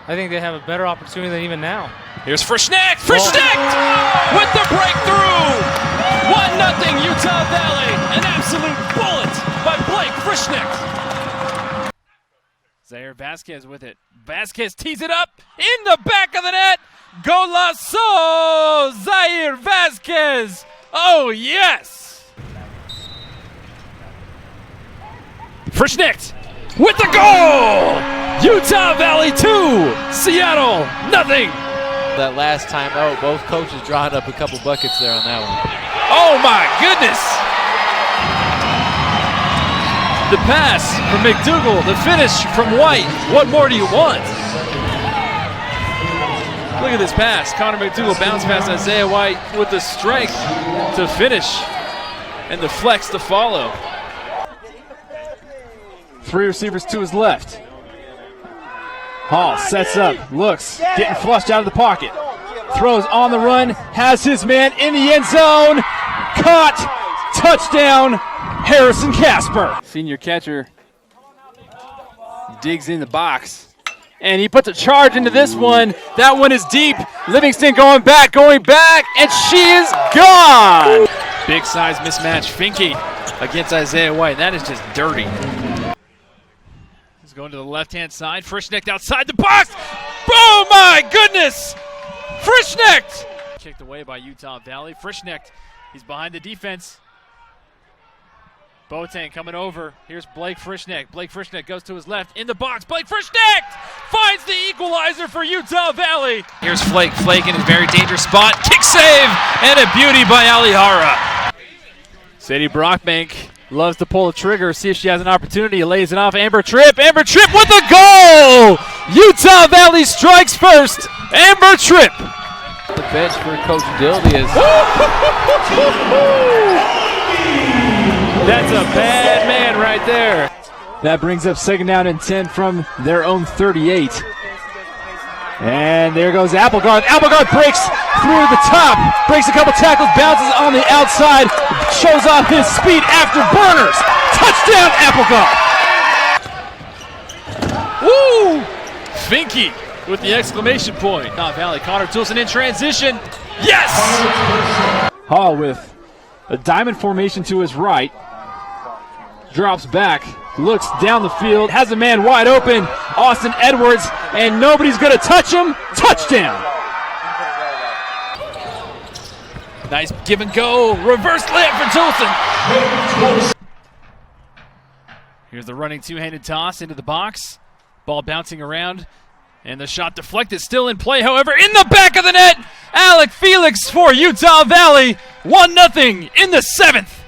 I think they have a better opportunity than even now. Here's Frischnecht! Frischnecht with the breakthrough! 1-0 Utah Valley. An absolute bullet by Blake Frischnecht. Zaire Vasquez with it. Vasquez tees it up in the back of the net. Golazo! Zaire Vasquez! Oh, yes! Frischnecht with the goal! Utah Valley 2, Seattle nothing. That last time out, both coaches drawing up a couple buckets there on that one. Oh my goodness! The pass from McDougal, the finish from White. What more do you want? Look at this pass. Connor McDougal bounce past Isaiah White with the strength to finish and the flex to follow. 3 receivers to his left. Hall sets up, looks, getting flushed out of the pocket. Throws on the run, has his man in the end zone. Caught, touchdown, Harrison Casper. Senior catcher digs in the box, and he puts a charge into this one. That one is deep. Livingston going back, and she is gone. Big size mismatch, Finke against Isaiah White. That is just dirty. He's going to the left-hand side. Frischnecht outside the box. Oh my goodness! Frischnecht! Kicked away by Utah Valley. Frischnecht, he's behind the defense. Boateng coming over. Here's Blake Frischnecht. Blake Frischnecht goes to his left in the box. Blake Frischnecht finds the equalizer for Utah Valley. Here's Flake. Flake in a very dangerous spot. Kick save and a beauty by Alihara. Sadie Brockbank loves to pull the trigger, see if she has an opportunity. Lays it off. Amber Tripp with a goal! Utah Valley strikes first. Amber Tripp. The bench for Coach Dildy is... That's a bad man right there. That brings up second down and 10 from their own 38. And there goes Applegarth. Applegarth breaks through the top, breaks a couple tackles, bounces on the outside, shows off his speed after burners. Touchdown, Applegarth. Woo! Finke with the exclamation point. Utah Valley, Connor Toulson in transition. Yes! Hall with a diamond formation to his right. Drops back, looks down the field, has a man wide open, Austin Edwards, and nobody's going to touch him. Touchdown! Nice give and go, reverse layup for Toulson. Here's the running two-handed toss into the box. Ball bouncing around, and the shot deflected, still in play, however, in the back of the net. Alec Felix for Utah Valley, 1-0 in the 7th.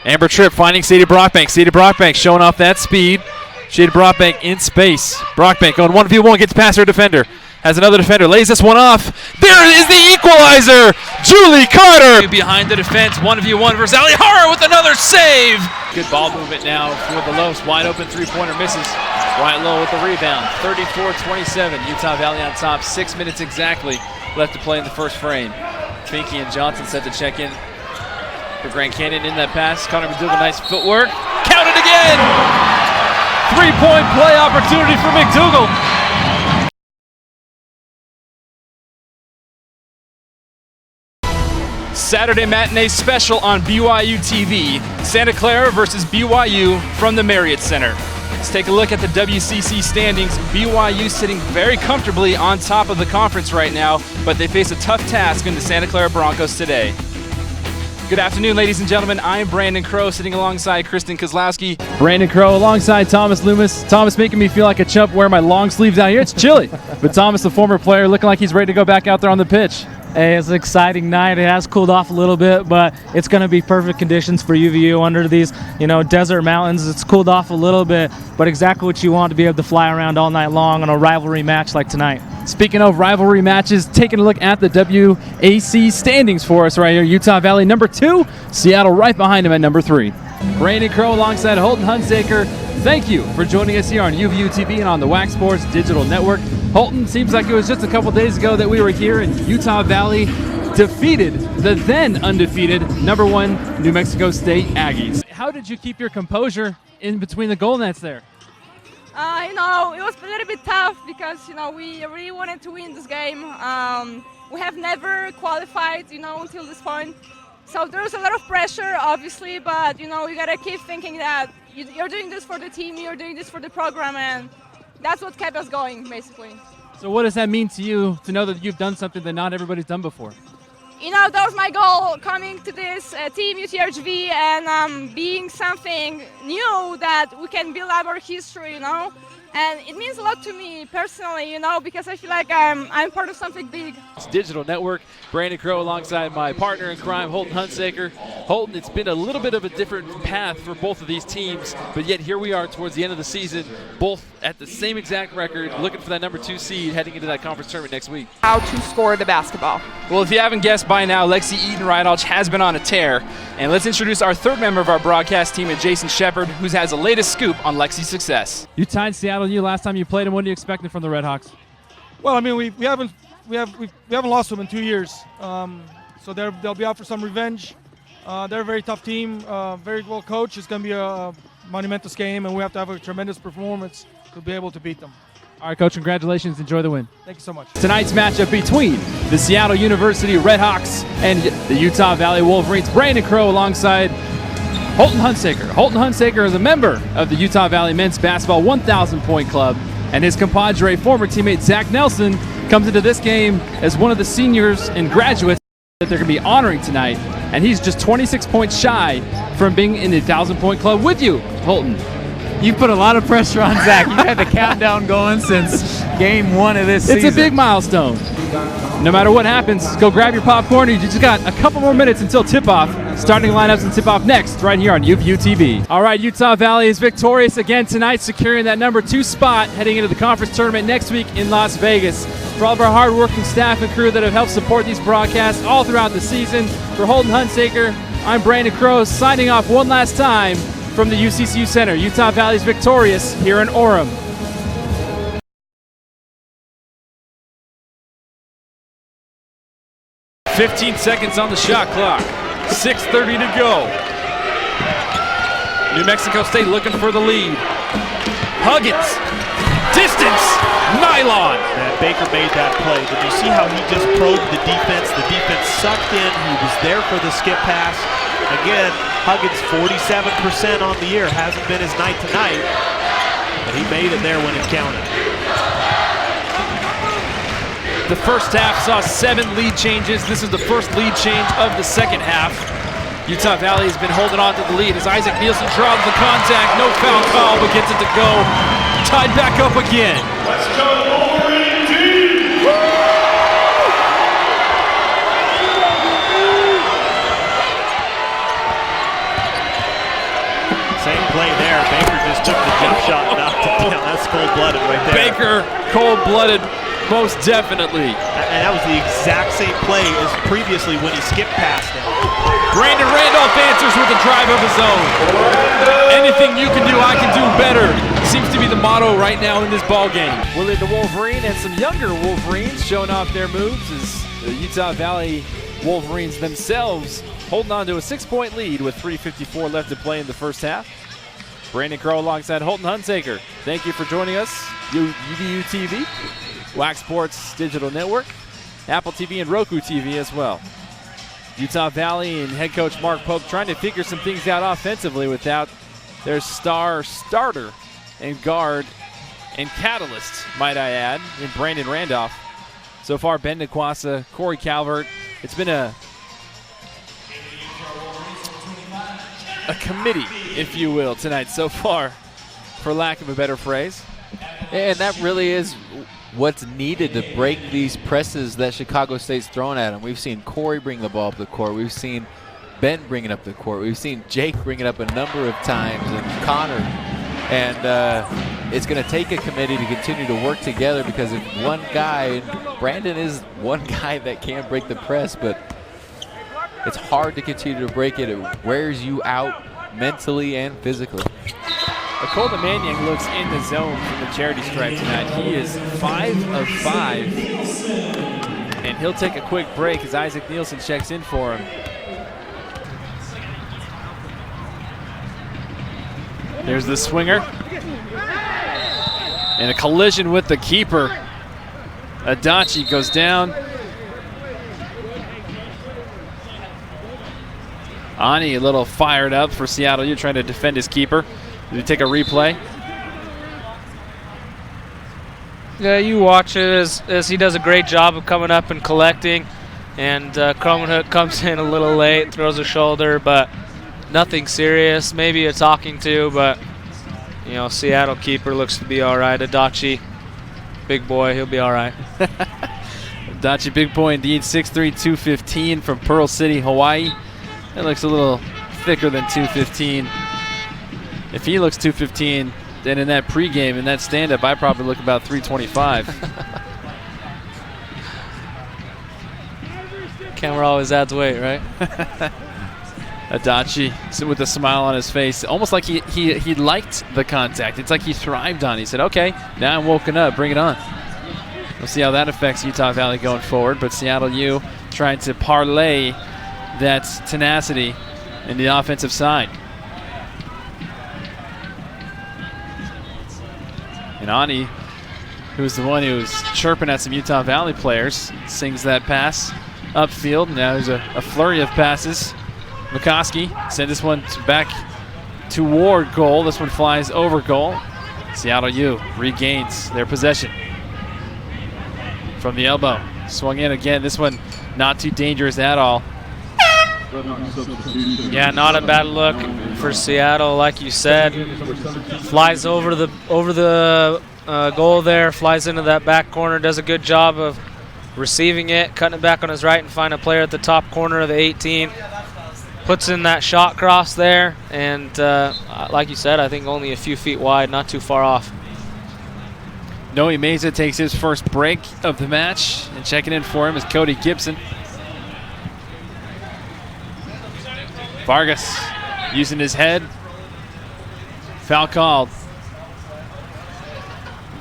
Amber Tripp finding Sadie Brockbank. Sadie Brockbank showing off that speed. Sadie Brockbank in space. Brockbank going 1v1, gets past her defender. Has another defender, lays this one off. There is the equalizer! Julie Carter! Behind the defense, 1v1 versus Alihara with another save! Good ball movement now for the Lofs. Wide open three-pointer misses. Wyatt Lowe with the rebound. 34-27. Utah Valley on top. 6 minutes exactly left to play in the first frame. Finke and Johnson set to check in for Grand Canyon in that pass. Connor McDougal, nice footwork. Counted again! 3-point play opportunity for McDougal. Saturday matinee special on BYU TV. Santa Clara versus BYU from the Marriott Center. Let's take a look at the WCC standings. BYU sitting very comfortably on top of the conference right now, but they face a tough task in the Santa Clara Broncos today. Good afternoon, ladies and gentlemen. I'm Brandon Crow, sitting alongside Kristen Kozlowski. Brandon Crow alongside Thomas Loomis. Thomas making me feel like a chump wearing my long sleeves down here. It's chilly. But Thomas, the former player, looking like he's ready to go back out there on the pitch. Hey, it's an exciting night. It has cooled off a little bit, but it's going to be perfect conditions for UVU under these, desert mountains. It's cooled off a little bit, but exactly what you want to be able to fly around all night long on a rivalry match like tonight. Speaking of rivalry matches, taking a look at the WAC standings for us right here. Utah Valley number 2, Seattle right behind him at number 3. Brandon Crow alongside Holton Hunsaker. Thank you for joining us here on UVU TV and on the WAC Sports Digital Network. Holton, seems like it was just a couple days ago that we were here and Utah Valley defeated the then undefeated #1 New Mexico State Aggies. How did you keep your composure in between the goal nets there? You know, it was a little bit tough because, you know, we really wanted to win this game. We have never qualified, you know, until this point. So there's a lot of pressure, obviously, but, you know, you gotta keep thinking that you're doing this for the team, you're doing this for the program, and that's what kept us going, basically. So what does that mean to you to know that you've done something that not everybody's done before? You know, that was my goal, coming to this team UTRGV and being something new that we can build up our history, you know. And it means a lot to me personally, you know, because I feel like I'm part of something big. It's Digital Network. Brandon Crow alongside my partner in crime, Holton Hunsaker. Holton, it's been a little bit of a different path for both of these teams, but yet here we are towards the end of the season, both at the same exact record, looking for that number 2 seed heading into that conference tournament next week. How to score the basketball. Well, if you haven't guessed by now, Lexi Eaton-Rydalch has been on a tear. And let's introduce our third member of our broadcast team, Jason Shepard, who has the latest scoop on Lexi's success. You tied Seattle. You last time you played them. What are you expecting from the Redhawks? Well, I mean, we haven't lost them in 2 years, so they'll be out for some revenge. They're a very tough team, very well coached. It's going to be a monumental game, and we have to have a tremendous performance to be able to beat them. All right, Coach, congratulations. Enjoy the win. Thank you so much. Tonight's matchup between the Seattle University Redhawks and the Utah Valley Wolverines. Brandon Crow alongside Holton Hunsaker. Holton Hunsaker is a member of the Utah Valley Men's Basketball 1,000-point club, and his compadre, former teammate Zach Nelson, comes into this game as one of the seniors and graduates that they're going to be honoring tonight, and he's just 26 points shy from being in the 1,000-point club with you, Holton. You put a lot of pressure on Zach. You've had the countdown going since game 1 of this season. It's a big milestone. No matter what happens, go grab your popcorn. You just got a couple more minutes until tip-off. Starting lineups and tip-off next, right here on UVU TV. All right, Utah Valley is victorious again tonight, securing that number 2 spot heading into the conference tournament next week in Las Vegas. For all of our hard-working staff and crew that have helped support these broadcasts all throughout the season, for Holton Hunsaker, I'm Brandon Crow, signing off one last time from the UCCU Center. Utah Valley's victorious here in Orem. "15 seconds on the shot clock. 6:30 to go. New Mexico State looking for the lead. Huggins. Distance. Nylon. And Baker made that play. Did you see how he just probed the defense? The defense sucked in. He was there for the skip pass. Again, Huggins 47% on the year. Hasn't been his night tonight, but he made it there when it counted. The first half saw 7 lead changes. This is the first lead change of the second half. Utah Valley has been holding on to the lead as Isaac Nielsen draws the contact. No foul call, but gets it to go. Tied back up again. Let's go Wolverine team! Same play there. Baker just took the jump shot and knocked it down. That's cold-blooded right there. Baker, cold-blooded, most definitely. And that was the exact same play as previously when he skipped past him. Brandon Randolph answers with a drive of his own. Anything you can do, I can do better. Seems to be the motto right now in this ball game. Willie the Wolverine and some younger Wolverines showing off their moves as the Utah Valley Wolverines themselves holding on to a 6-point lead with 3:54 left to play in the first half. Brandon Crow alongside Holton Hunsaker. Thank you for joining us. UVU TV, Wax Sports Digital Network, Apple TV, and Roku TV as well. Utah Valley and head coach Mark Pope trying to figure some things out offensively without their star starter and guard and catalyst, might I add, in Brandon Randolph. So far, Ben Nikwasa, Corey Calvert. It's been a committee, if you will, tonight so far, for lack of a better phrase. And that really is what's needed to break these presses that Chicago State's throwing at them. We've seen Corey bring the ball up the court. We've seen Ben bring it up the court. We've seen Jake bring it up a number of times, and Connor. And it's going to take a committee to continue to work together, because if one guy, and Brandon is one guy that can break the press, but it's hard to continue to break it. It wears you out mentally and physically. Akolda Manyang looks in the zone from the charity stripe tonight. He is 5 of 5, and he'll take a quick break as Isaac Nielsen checks in for him. There's the swinger. And a collision with the keeper. Adachi goes down. Ani a little fired up for Seattle U, trying to defend his keeper. Did we take a replay? Yeah, you watch it as he does a great job of coming up and collecting. And Cromanhook comes in a little late, throws a shoulder, but nothing serious. Maybe a talking to, but you know, Seattle keeper looks to be all right. Adachi, big boy, he'll be all right. Adachi, big boy indeed, 6'3", 215 from Pearl City, Hawaii. That looks a little thicker than 215. If he looks 215, then in that pregame, in that stand-up, I probably look about 325. Camera always adds weight, right? Adachi with a smile on his face, almost like he liked the contact. It's like he thrived on it. He said, okay, now I'm woken up, bring it on. We'll see how that affects Utah Valley going forward, but Seattle U trying to parlay that tenacity in the offensive side. And Ani, who's the one who was chirping at some Utah Valley players, sings that pass upfield. Now there's a flurry of passes. McCoskey sent this one back toward goal. This one flies over goal. Seattle U regains their possession. From the elbow, swung in again. This one not too dangerous at all. Yeah, not a bad look for Seattle, like you said. Flies over the goal there, flies into that back corner, does a good job of receiving it, cutting it back on his right and find a player at the top corner of the 18. Puts in that shot cross there, and like you said, I think only a few feet wide, not too far off. Noe Meza takes his first break of the match, and checking in for him is Cody Gibson. Vargas using his head. Foul called.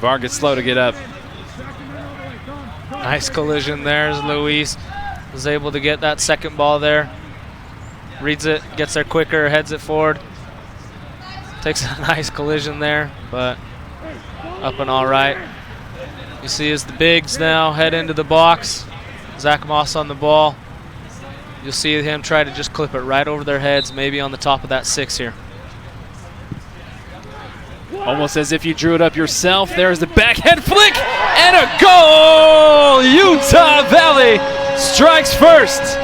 Vargas slow to get up. Nice collision there as Luis was able to get that second ball there. Reads it, gets there quicker, heads it forward. Takes a nice collision there, but up and all right. You see as the bigs now head into the box. Zach Moss on the ball. You'll see him try to just clip it right over their heads, maybe on the top of that 6 here. Almost as if you drew it up yourself. There's the backhand flick and a goal! Utah Valley strikes first.